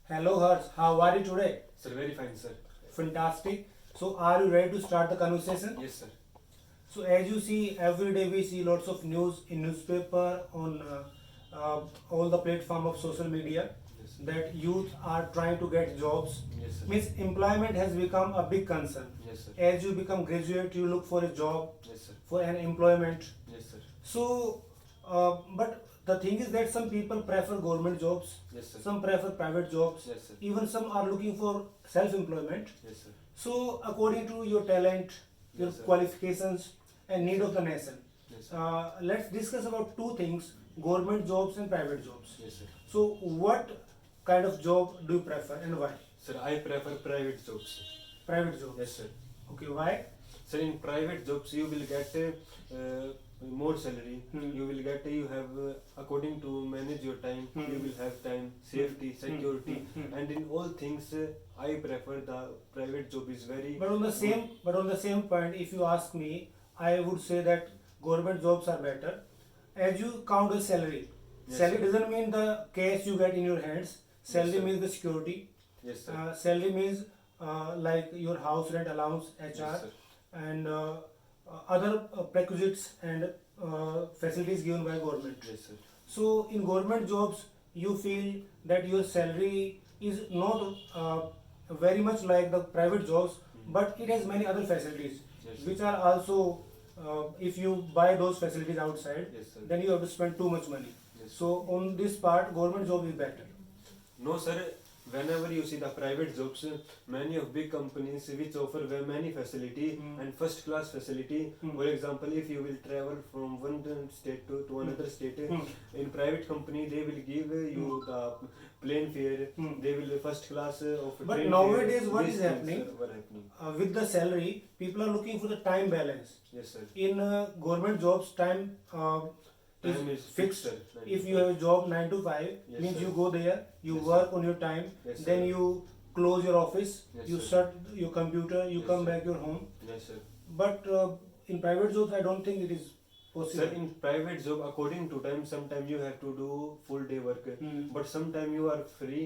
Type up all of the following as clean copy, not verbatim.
Hello Hers, how are you today? Sir, very fine, sir. Fantastic. So are you ready to start the conversation? Yes, sir. So as you see, every day we see lots of news in newspaper, on all the platform of social media, Yes, sir. that youth are trying to get jobs. Yes, sir. Means employment has become a big concern. Yes, sir. As you become graduate, you look for a job, Yes, sir. for an employment. Yes, sir. So, but the thing is that some people prefer government jobs, Yes, sir. some prefer private jobs, Yes, sir. even some are looking for self-employment. Yes, sir. So, according to your talent, your Yes, sir. qualifications, and need of the nation, Yes, sir. let's discuss about two things: government jobs and private jobs. Yes, sir. So, what kind of job do you prefer and why? Sir, I prefer private jobs. Private jobs. Yes, sir. Okay, why? Sir, in private jobs you will get more salary. You will get, you have, according to manage your time, you will have time, safety, security, and in all things, I prefer the private job is very. But on the same point, if you ask me, I would say that government jobs are better. As you count the salary, Yes, salary sir. doesn't mean the cash you get in your hands. Salary sir. means the security. Yes, sir. Salary means like your house rent allowance, HR, Yes, sir. and other prerequisites and facilities given by government. Yes, sir. So in government jobs, you feel that your salary is not very much like the private jobs, but it has many other facilities, Yes, sir. which are also, if you buy those facilities outside, Yes, sir. then you have to spend too much money. Yes, sir. So on this part, government job is better. No, sir. Whenever you see the private jobs, many of big companies which offer very many facility and first class facility. For example, if you will travel from one state to another state, in private company they will give you the plane fare. They will first class of But train nowadays fare. what These is things, happening? sir, were happening. With the salary, people are looking for the time balance. Yes, sir. In government jobs, time Time is fixed. sir. If you have a job 9 to 5, Yes, means sir. you go there, you Yes, work sir. on your time, Yes, then sir. you close your office, Yes, you sir. shut your computer, you Yes, come sir. back your home. Yes, sir. But in private jobs, I don't think it is Sir, possible. in private job, according to time, sometime you have to do full day work, but sometime you are free.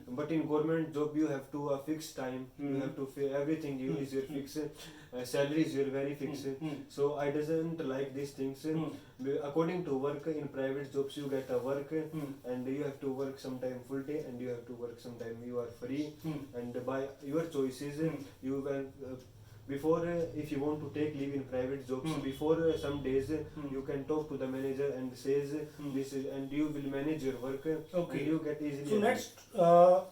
But in government job, you have to a fixed time. You have to everything you is your fixed. Salary is your very fixed. So I doesn't like these things. According to work in private jobs, you get a work and you have to work sometime full day and you have to work sometime you are free. And by your choices, you will. Before, if you want to take leave in private jobs, before some days, you can talk to the manager and says this is, and you will manage your work. Okay. And you get easily. So let's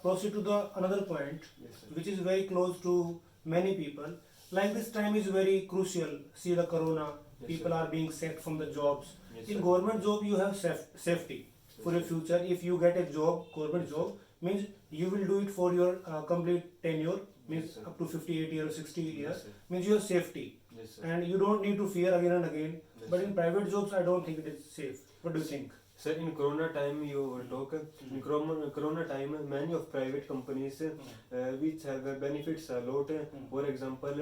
proceed to the another point, Yes, sir. which is very close to many people. Like this time is very crucial. See the corona, Yes, people sir. are being sacked from the jobs. Yes, In sir. government job, you have safety for your Yes, future. If you get a job, government job, means you will do it for your complete tenure, means Yes, sir. up to 58 years or 60 years, Yes, sir. means you have safety. Yes, sir. And you don't need to fear again and again. Yes, But sir. in private jobs, I don't think it is safe. What do you think? Sir, in Corona time, you will talk. In Corona time, many of private companies which have benefits a lot. For example,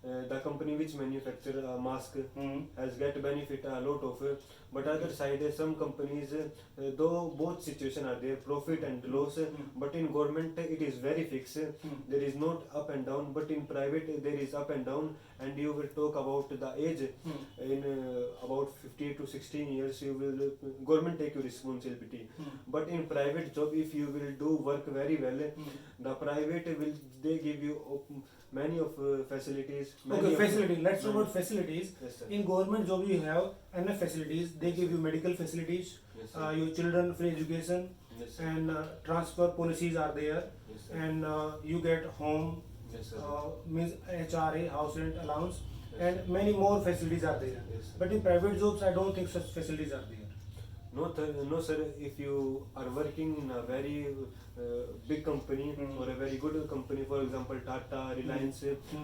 the company which manufacture a mask has get benefit a lot of. But other side, some companies, though both situation are there, profit and loss. But in government, it is very fixed. There is not up and down. But in private, there is up and down. And you will talk about the age. In about 50 to 16 years, you will government take your responsibility. But in private job, if you will do work very well, the private will they give you many of facilities. Okay, facility. Let's talk about facilities. Yes, sir. In government job, you have enough facilities. They give you medical facilities, Yes, sir. your children free education, Yes, sir. and transfer policies are there, Yes, sir. and you get home, Yes, sir. means HRA, house rent allowance, Yes, and sir. many more facilities are there. Yes, sir. But in private jobs, I don't think such facilities are there. No, sir. If you are working in a very big company or a very good company, for example, Tata, Reliance,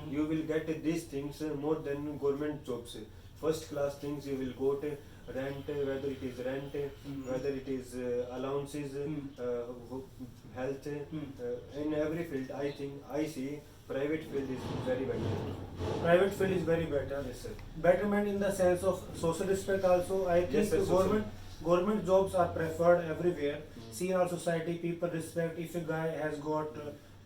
you will get these things more than government jobs. First class things you will go to rent, whether it is rent, whether it is allowances, health, in every field. I think I see private field is very better. Private field is very better. Yes, sir. Betterment in the sense of social respect also. I think Yes, sir, social. government jobs are preferred everywhere. see in our society, people respect if a guy has got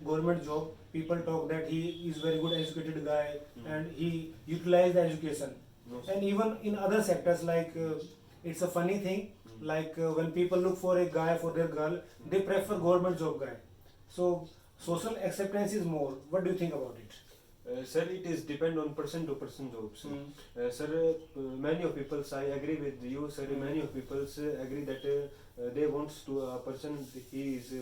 government job. People talk that he is very good educated guy and he utilize the education. No, sir. And even in other sectors, like it's a funny thing. Like when people look for a guy for their girl, they prefer government job guy. So social acceptance is more. What do you think about it? Sir, it is depend on person to person jobs. Sir, many of people, I agree with you, sir. Many of people agree that they want to a person he is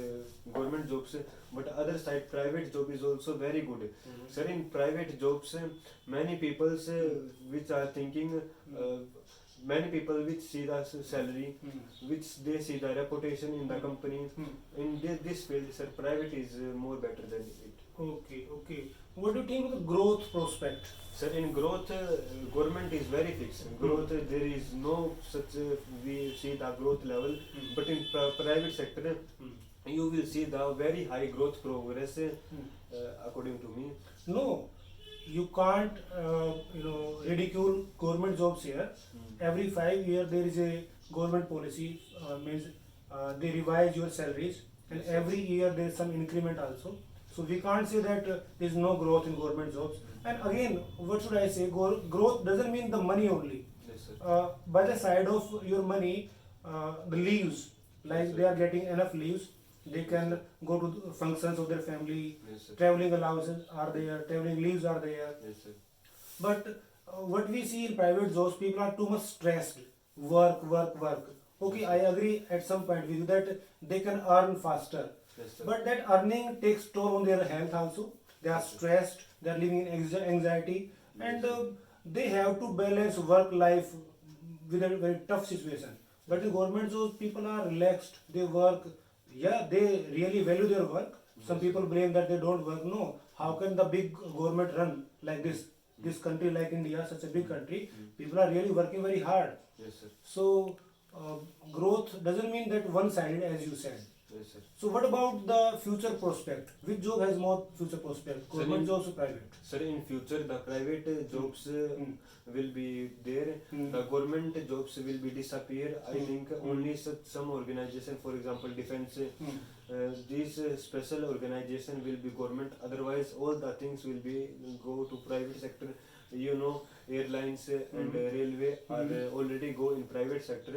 government jobs, but other side private job is also very good. Sir, in private jobs, many people which are thinking. Many people which see the salary, which they see the reputation in the company. In this field, sir, private is more better than it. Okay, okay. What do you think of the growth prospect? Sir, in growth, government is very fixed. Growth, there is no such, we see the growth level, but in private sector, you will see the very high growth progress, according to me. No, you can't, ridicule government jobs here. Every 5 years there is a government policy, means they revise your salaries, and Yes, sir. every year there is some increment also. So we can't say that there is no growth in government jobs. And again, what should I say? Growth doesn't mean the money only. Yes, sir. By the side of your money, the leaves, like Yes, they sir. are getting enough leaves, they can go to the functions of their family. Yes, sir. Traveling allowances are there, traveling leaves are there. Yes, sir. But what we see in private jobs, people are too much stressed. Work, work, work. Okay, I agree at some point with you that they can earn faster. Yes, sir. But that earning takes toll on their health also. They are stressed, they are living in anxiety, and they have to balance work life with a very tough situation. But in government jobs, people are relaxed, they work. Yeah, they really value their work. Some people blame that they don't work. No, how can the big government run like this? This country like India, such a big country, people are really working very hard. Yes, sir. So growth doesn't mean that one-sided, as you said. Yes, sir. So what about the future prospect? Which job has more future prospect? Government jobs or private? Sir, in future, the private jobs will be there. The government jobs will be disappear. I think only such some organization, for example, defense, these special organization will be government. Otherwise, all the things will be go to private sector. You know, airlines and railway are already go in private sector.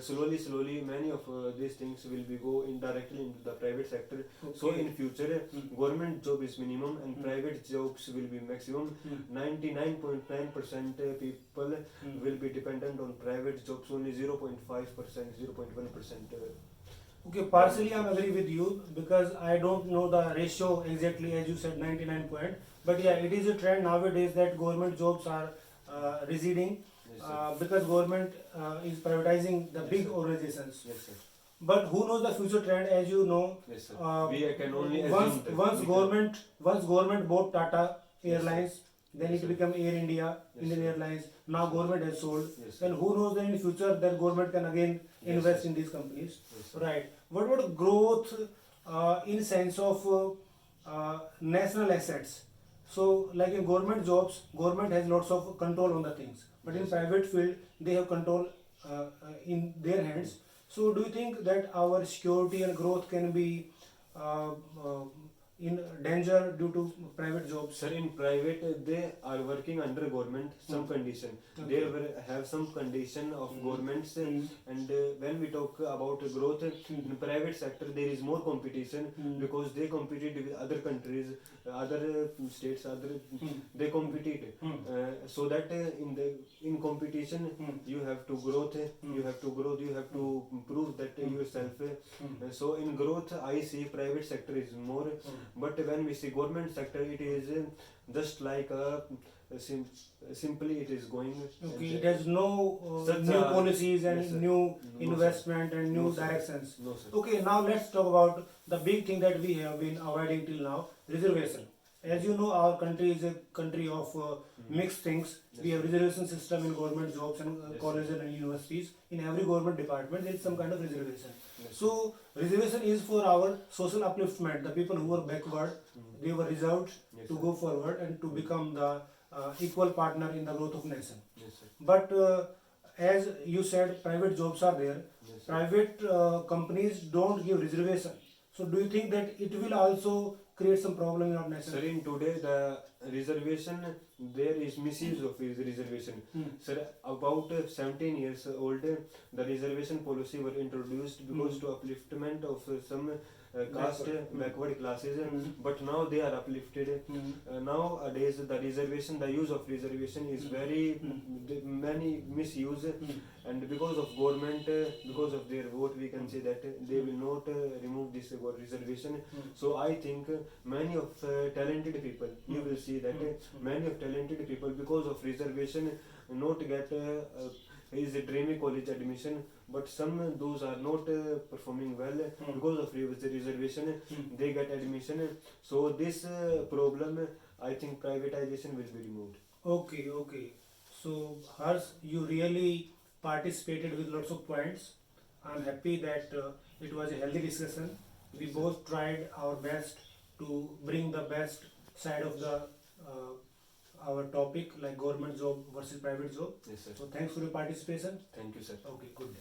Slowly, many of these things will be go indirectly into the private sector. So Okay. in future, government job is minimum and private jobs will be maximum. 99.9% people will be dependent on private jobs. Only 0.5%, 0.1%. Okay, partially I'm agree with you because I don't know the ratio exactly as you said 99 point. But yeah, it is a trend nowadays that government jobs are receding Yes, sir. because government is privatizing the Yes, big sir. organizations. Yes, sir. But who knows the future trend? As you know, Yes, sir. We can only once assume that once we can- government bought Tata Yes, Airlines, then Yes, it sir. became Air India, Yes, Indian sir. Airlines. Now government has sold. Yes, sir. Then who knows that in future that government can again Yes, invest sir. in these companies. Yes, sir. Right. What about growth in sense of national assets? So, like in government jobs, government has lots of control on the things. But in Yes. private field, they have control in their hands. So, do you think that our security and growth can be uh, uh, in danger due to private jobs? Sir, in private, they are working under government, some condition. They Okay. will have some condition of governments, Mm. and when we talk about growth in private sector, there is more competition because they competed with other countries, other states, other they competed. So that in competition, you have to growth, you have to grow, you have to prove that yourself. So in growth, I see private sector is more. But when we see government sector, it is just like simply it is going. Okay, and, it has no such new a- policies and yes, sir. new No, investment and new No, sir. directions. No, sir. Okay, now let's talk about the big thing that we have been avoiding till now, reservation. As you know, our country is a country of mixed things. Yes, We have sir. reservation system in government jobs and Yes, colleges and universities. In every government department, there is some kind of reservation. Yes, So, reservation is for our social upliftment. The people who are backward, they were reserved Yes, to sir. go forward and to become the equal partner in the growth of nation. Yes, sir. But as you said, private jobs are there. Yes, sir. Private companies don't give reservation. So do you think that it will also create some problem in our nation? Sir, in today the reservation, there is misuse of his reservation. Hmm. Sir, about 17 years old, the reservation policy were introduced because to upliftment of some caste backward classes, but now they are uplifted. Nowadays the reservation, the use of reservation is very many misuse, and because of government, because of their vote, we can say that they will not remove this reservation. So I think many of talented people, you will see that many of talented people, because of reservation, not get is a dreamy college admission, but some those are not performing well because of reservation, they get admission. So this problem, I think privatization will be removed. Okay, okay. So Harsh, you really participated with lots of points. I'm happy that it was a healthy discussion. We both tried our best to bring the best side of the our topic, like government job versus private job. Yes, sir. So thanks for your participation. Thank you, sir. Okay, good day.